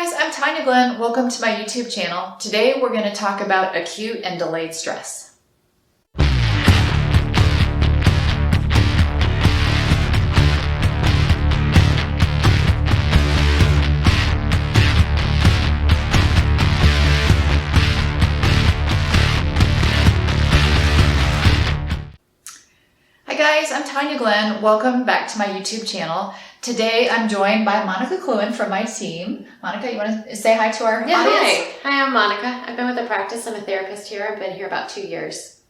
guys, I'm Tanya Glenn. Welcome to my YouTube channel. Today we're going to talk about acute and delayed stress. Hi guys, I'm Tanya Glenn. Welcome back to my YouTube channel. Today I'm joined by Monica from my team. Monica, you want to say hi to our audience? Hi, I'm Monica. I've been with the practice. I'm a therapist here. I've been here about 2 years.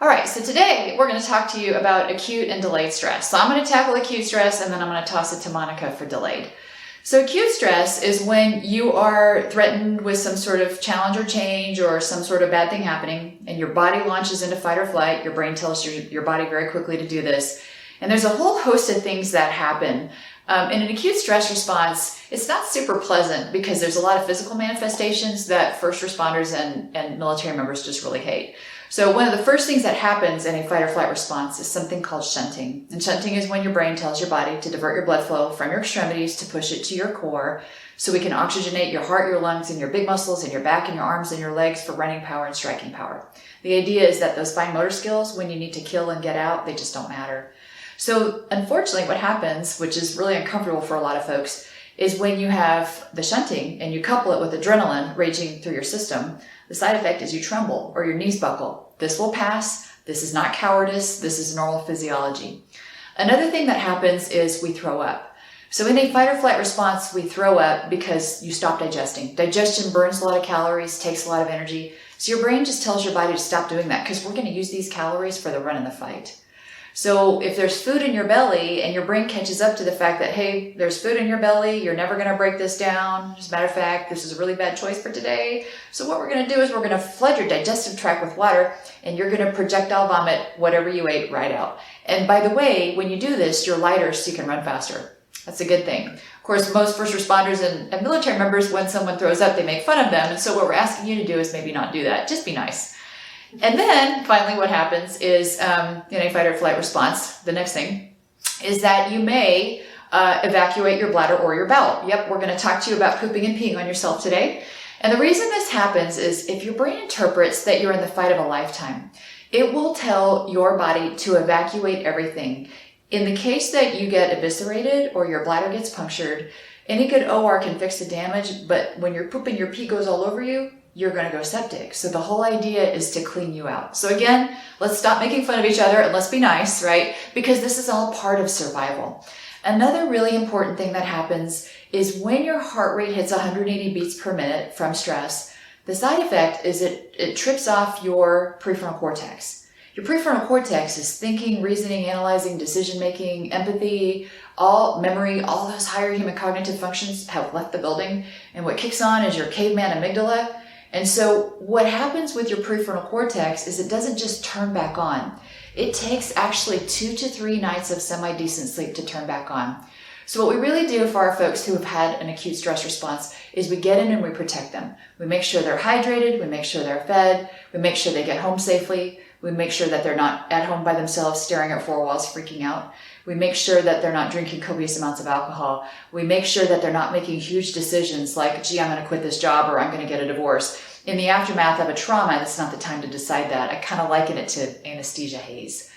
All right, so today we're going to talk to you about acute and delayed stress. So I'm going to tackle acute stress and then I'm going to toss it to Monica for delayed. So acute stress is when you are threatened with some sort of challenge or change or some sort of bad thing happening and your body launches into fight or flight. Your brain tells your body very quickly to do this. And there's a whole host of things that happen. In an acute stress response, it's not super pleasant because there's a lot of physical manifestations that first responders and military members just really hate. So one of the first things that happens in a fight or flight response is something called shunting. And shunting is when your brain tells your body to divert your blood flow from your extremities to push it to your core so we can oxygenate your heart, your lungs, and your big muscles, and your back, and your arms, and your legs for running power and striking power. The idea is that those fine motor skills, when you need to kill and get out, they just don't matter. So unfortunately what happens, which is really uncomfortable for a lot of folks, is when you have the shunting and you couple it with adrenaline raging through your system, the side effect is you tremble or your knees buckle. This will pass. This is not cowardice. This is normal physiology. Another thing that happens is we throw up. So in a fight or flight response, we throw up because you stop digesting. Digestion burns a lot of calories, takes a lot of energy. So your brain just tells your body to stop doing that because we're going to use these calories for the run and the fight. So if there's food in your belly and your brain catches up to the fact that, hey, there's food in your belly, you're never going to break this down. As a matter of fact, this is a really bad choice for today. So what we're going to do is we're going to flood your digestive tract with water and you're going to projectile vomit whatever you ate right out. And by the way, when you do this, you're lighter so you can run faster. That's a good thing. Of course, most first responders and military members, when someone throws up, they make fun of them. And so what we're asking you to do is maybe not do that. Just be nice. And then finally what happens is in a fight or flight response, the next thing is that you may evacuate your bladder or your bowel. Yep, we're going to talk to you about pooping and peeing on yourself today. And the reason this happens is if your brain interprets that you're in the fight of a lifetime, it will tell your body to evacuate everything. In the case that you get eviscerated or your bladder gets punctured, any good OR can fix the damage, but when you're pooping, your pee goes all over you, you're going to go septic. So the whole idea is to clean you out. So again, let's stop making fun of each other and let's be nice, right? Because this is all part of survival. Another really important thing that happens is when your heart rate hits 180 beats per minute from stress, the side effect is it trips off your prefrontal cortex. Your prefrontal cortex is thinking, reasoning, analyzing, decision-making, empathy, all memory, all those higher human cognitive functions have left the building. And what kicks on is your caveman amygdala. And so what happens with your prefrontal cortex is it doesn't just turn back on. It takes actually 2 to 3 nights of semi-decent sleep to turn back on. So what we really do for our folks who have had an acute stress response is we get in and we protect them. We make sure they're hydrated, we make sure they're fed, we make sure they get home safely, we make sure that they're not at home by themselves staring at 4 walls freaking out. We make sure that they're not drinking copious amounts of alcohol. We make sure that they're not making huge decisions like, gee, I'm going to quit this job or I'm going to get a divorce. In the aftermath of a trauma, that's not the time to decide that. I kind of liken it to anesthesia haze.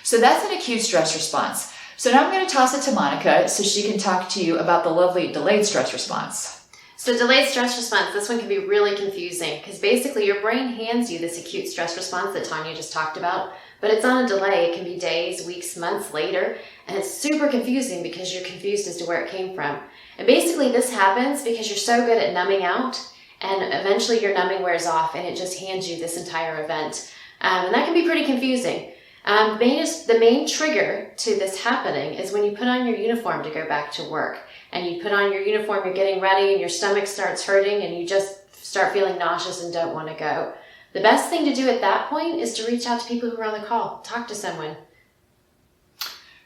So that's an acute stress response. So now I'm going to toss it to Monica so she can talk to you about the lovely delayed stress response. So delayed stress response, this one can be really confusing because basically your brain hands you this acute stress response that Tanya just talked about, but it's on a delay. It can be days, weeks, months later, and it's super confusing because you're confused as to where it came from. And basically this happens because you're so good at numbing out and eventually your numbing wears off and it just hands you this entire event. And that can be pretty confusing. The main trigger to this happening is when you put on your uniform to go back to work. And you put on your uniform, you're getting ready and your stomach starts hurting and you just start feeling nauseous and don't want to go. The best thing to do at that point is to reach out to people who are on the call. Talk to someone.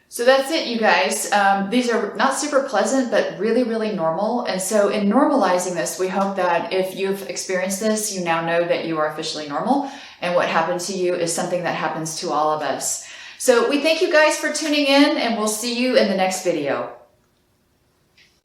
So that's it, you guys. These are not super pleasant, but really, really normal. And so in normalizing this, we hope that if you've experienced this, you now know that you are officially normal. And what happened to you is something that happens to all of us. So we thank you guys for tuning in and we'll see you in the next video.